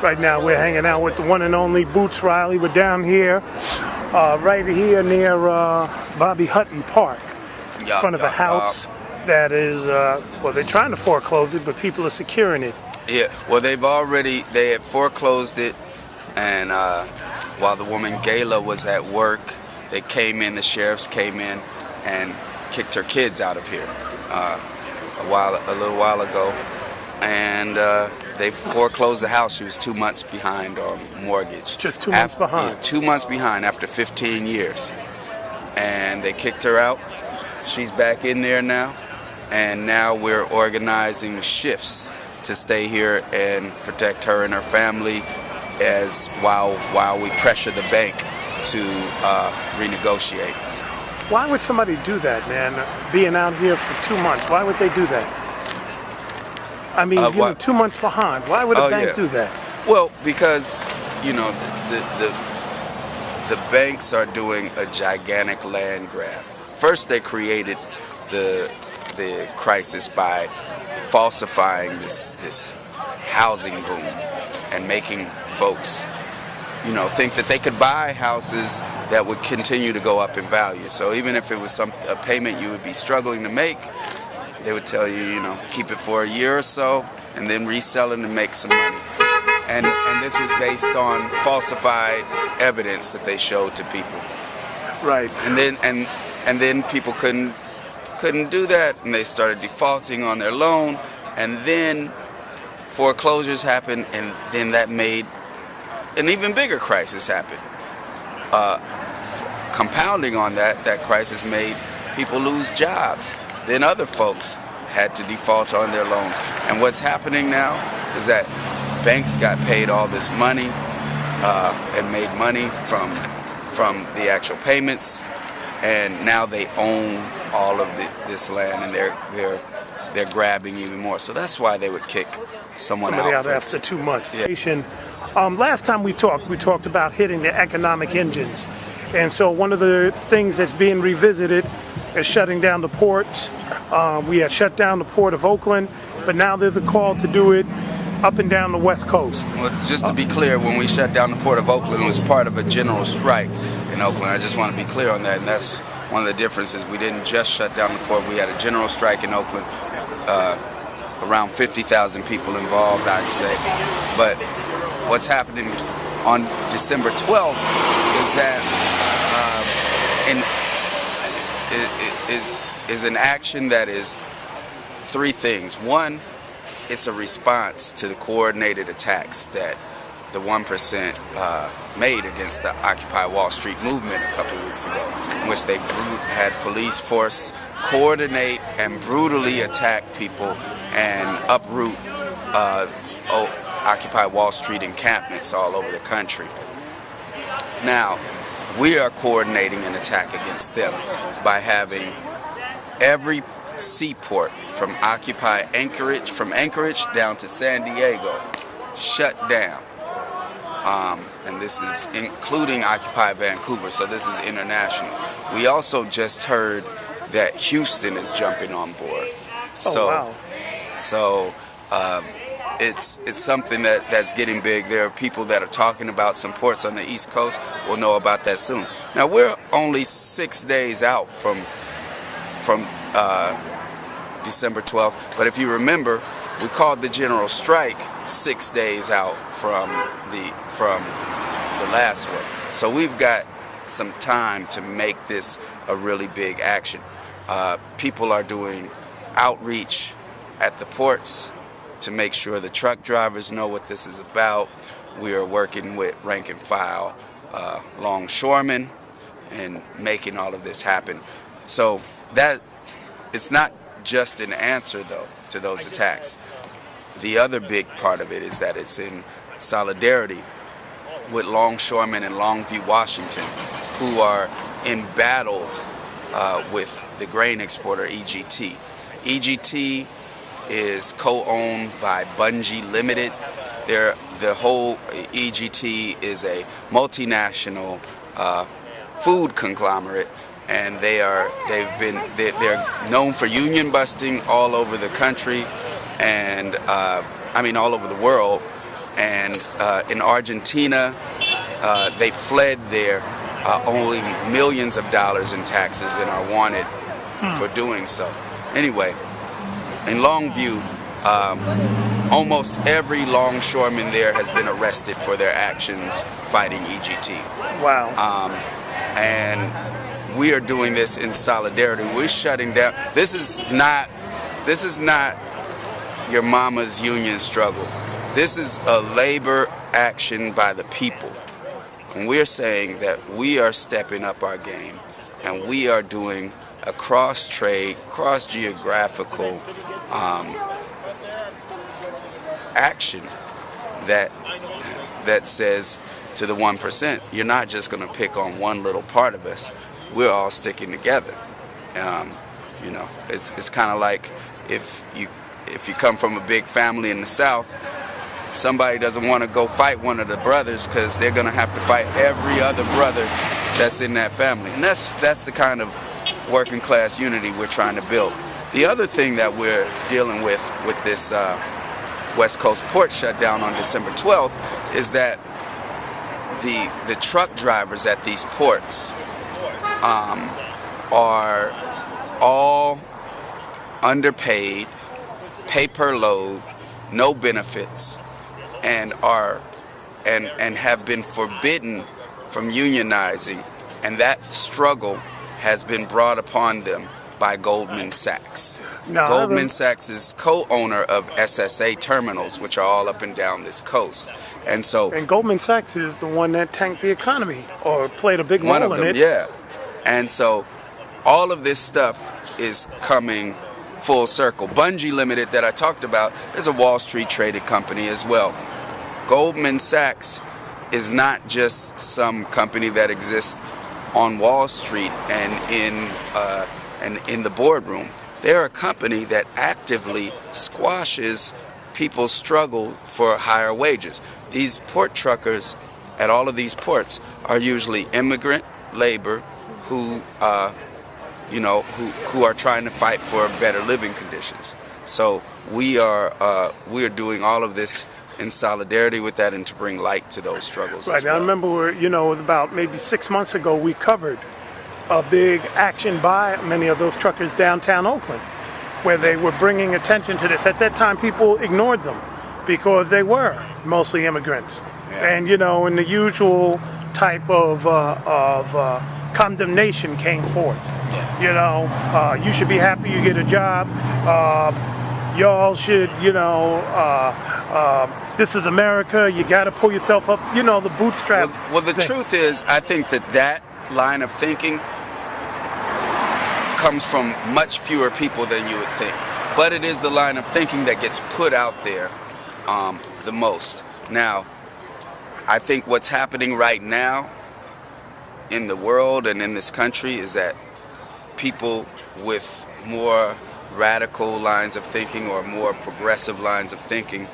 Right now we're hanging out with the one and only Boots Riley. We're down here, right here near Bobby Hutton Park, in front of a house that is, well, they're trying to foreclose it, but people are securing it. Yeah, well, they had foreclosed it, and while the woman Gayla was at work, they came in, the sheriffs came in and kicked her kids out of here a little while ago, and they foreclosed the house. She was 2 months behind on mortgage. Just 2 months behind? Yeah, 2 months behind after 15 years. And they kicked her out. She's back in there now, and now we're organizing shifts to stay here and protect her and her family while we pressure the bank to renegotiate. Why would somebody do that, man? Being out here for 2 months, why would they do that? I mean, 2 months behind. Why would a bank do that? Well, because, you know, the banks are doing a gigantic land grab. First, they created the crisis by falsifying this housing boom and making folks, you know, think that they could buy houses that would continue to go up in value. So even if it was a payment you would be struggling to make, they would tell you, you know, keep it for a year or so and then resell it and make some money. And this was based on falsified evidence that they showed to people. Right. And then people couldn't do that, and they started defaulting on their loan, and then foreclosures happened, and then that made an even bigger crisis happen. Compounding on that crisis made people lose jobs. Then other folks had to default on their loans. And what's happening now is that banks got paid all this money and made money from the actual payments, and now they own all of this land, and they're grabbing even more. So that's why they would kick somebody out after 2 months. Yeah. Last time we talked about hitting the economic engines. And so one of the things that's being revisited is shutting down the ports. We had shut down the port of Oakland, but now there's a call to do it up and down the West Coast. Well, just to be clear, when we shut down the port of Oakland, it was part of a general strike in Oakland. I just want to be clear on that, and that's one of the differences. We didn't just shut down the port. We had a general strike in Oakland, around 50,000 people involved, I'd say. But what's happening on December 12th is that is an action that is three things. One, it's a response to the coordinated attacks that the 1% made against the Occupy Wall Street movement a couple weeks ago, in which they had police force coordinate and brutally attack people and uproot Occupy Wall Street encampments all over the country. Now, we are coordinating an attack against them by having every seaport from Anchorage down to San Diego shut down. And this is including Occupy Vancouver, so this is international. We also just heard that Houston is jumping on board. So, wow. So it's something that's getting big. There are people that are talking about some ports on the East Coast. We'll know about that soon. Now, we're only 6 days out from December 12th, but if you remember, we called the general strike 6 days out from the last one. So we've got some time to make this a really big action. People are doing outreach at the ports to make sure the truck drivers know what this is about. We are working with rank and file longshoremen and making all of this happen. So that it's not just an answer, though, to those attacks. The other big part of it is that it's in solidarity with longshoremen in Longview, Washington, who are embattled with the grain exporter EGT. EGT is co-owned by Bungie Limited. The whole EGT is a multinational food conglomerate, and they're known for union busting all over the country, and all over the world. And in Argentina, they fled there, only millions of dollars in taxes, and are wanted for doing so. Anyway, in Longview, almost every longshoreman there has been arrested for their actions fighting EGT. Wow. And we are doing this in solidarity. We're shutting down. This is not your mama's union struggle. This is a labor action by the people. And we're saying that we are stepping up our game, and we are doing a cross-trade, cross-geographical action that says to the 1%, you're not just going to pick on one little part of us. We're all sticking together. You know, it's kind of like if you come from a big family in the South, somebody doesn't want to go fight one of the brothers because they're going to have to fight every other brother that's in that family. And that's the kind of working class unity we're trying to build. The other thing that we're dealing with this West Coast port shutdown on December 12th is that the truck drivers at these ports are all underpaid, pay per load, no benefits, and have been forbidden from unionizing, and that struggle has been brought upon them by Goldman Sachs. No, Goldman Sachs is co-owner of SSA terminals, which are all up and down this coast. And Goldman Sachs is the one that tanked the economy, or played a big role in it. Yeah. And so all of this stuff is coming full circle. Bungie Limited that I talked about is a Wall Street traded company as well. Goldman Sachs is not just some company that exists on Wall Street and in the boardroom. They're a company that actively squashes people's struggle for higher wages. These port truckers at all of these ports are usually immigrant labor who are trying to fight for better living conditions. So we are doing all of this in solidarity with that and to bring light to those struggles. Right. As well. I remember, it was about maybe 6 months ago, we covered a big action by many of those truckers downtown Oakland, where they were bringing attention to this. At that time, people ignored them because they were mostly immigrants. Yeah. And, and the usual type of condemnation came forth. Yeah. You should be happy you get a job. Y'all should, this is America. You got to pull yourself up, the bootstrap. Well, the truth is, I think that line of thinking comes from much fewer people than you would think. But it is the line of thinking that gets put out there the most. Now, I think what's happening right now in the world and in this country is that people with more radical lines of thinking or more progressive lines of thinking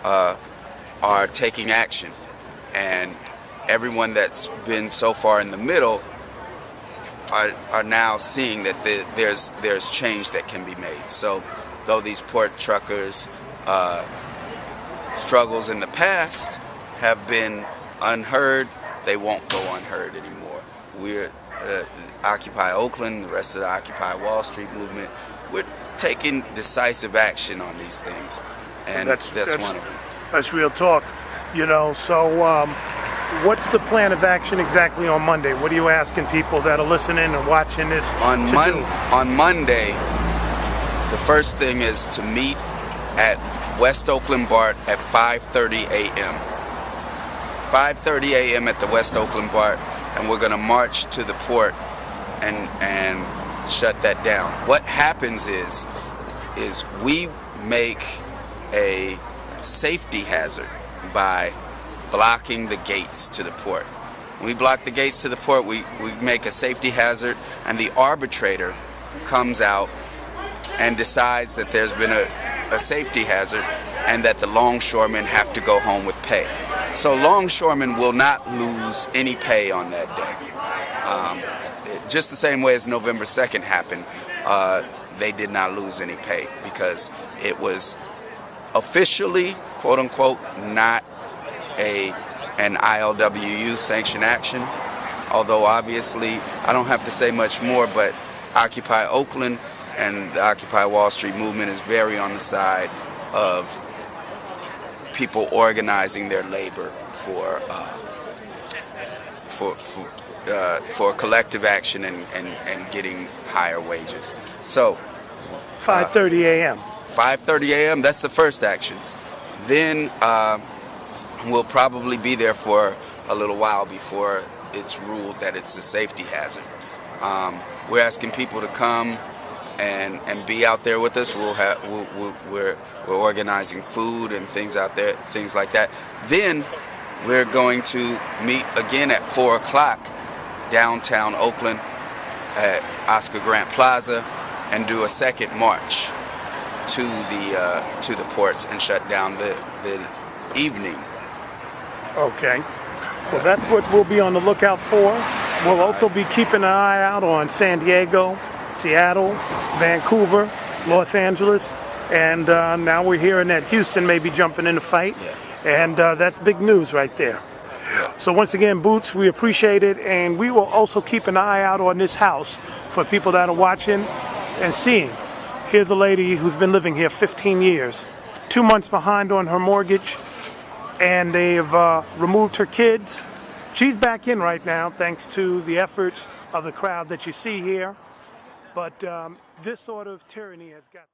are taking action. And everyone that's been so far in the middle are now seeing that there's change that can be made. So though these port truckers struggles in the past have been unheard, they won't go unheard anymore. We're Occupy Oakland, the rest of the Occupy Wall Street movement, we're taking decisive action on these things, and that's one of them. That's real talk, So what's the plan of action exactly on Monday? What are you asking people that are listening and watching this on Monday, the first thing is to meet at West Oakland BART at 5:30 a.m. 5:30 a.m. at the West Oakland BART, and we're going to march to the port and shut that down. What happens is we make a safety hazard by blocking the gates to the port. When we block the gates to the port, we make a safety hazard, and the arbitrator comes out and decides that there's been a safety hazard and that the longshoremen have to go home with pay. So longshoremen will not lose any pay on that day. Just the same way as November 2nd happened, they did not lose any pay because it was officially, quote unquote, not an ILWU sanctioned action. Although obviously I don't have to say much more, but Occupy Oakland and the Occupy Wall Street movement is very on the side of people organizing their labor for collective action and getting higher wages. So 5:30 a.m. 5:30 a.m. That's the first action. Then we'll probably be there for a little while before it's ruled that it's a safety hazard. We're asking people to come and be out there with us. We're organizing food and things out there, things like that. Then we're going to meet again at 4 o'clock downtown Oakland at Oscar Grant Plaza and do a second march to the ports and shut down the evening. Okay. Well, that's what we'll be on the lookout for. We'll also be keeping an eye out on San Diego, Seattle, Vancouver, Los Angeles, and now we're hearing that Houston may be jumping in the fight, and that's big news right there. So once again, Boots, we appreciate it, and we will also keep an eye out on this house for people that are watching and seeing. Here's a lady who's been living here 15 years, 2 months behind on her mortgage, and they've removed her kids. She's back in right now thanks to the efforts of the crowd that you see here. But this sort of tyranny has got